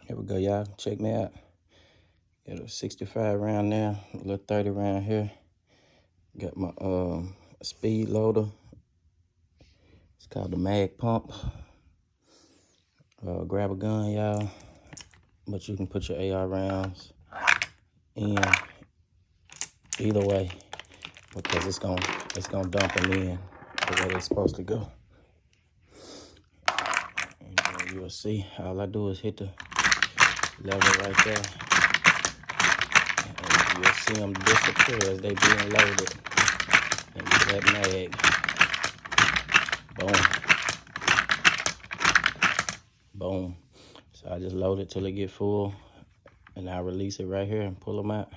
Here we go, y'all. Check me out. Got a 65 round there, a little 30 round here. Got my speed loader. It's called the mag pump. Grab a gun, y'all. But you can put your AR rounds in either way, because it's gonna dump them in the way they're supposed to go. And you'll see, all I do is hit the lever right there. And you'll see them disappear as they being loaded into that mag. Boom. Boom. So I just load it till it get full, and I release it right here and pull them out.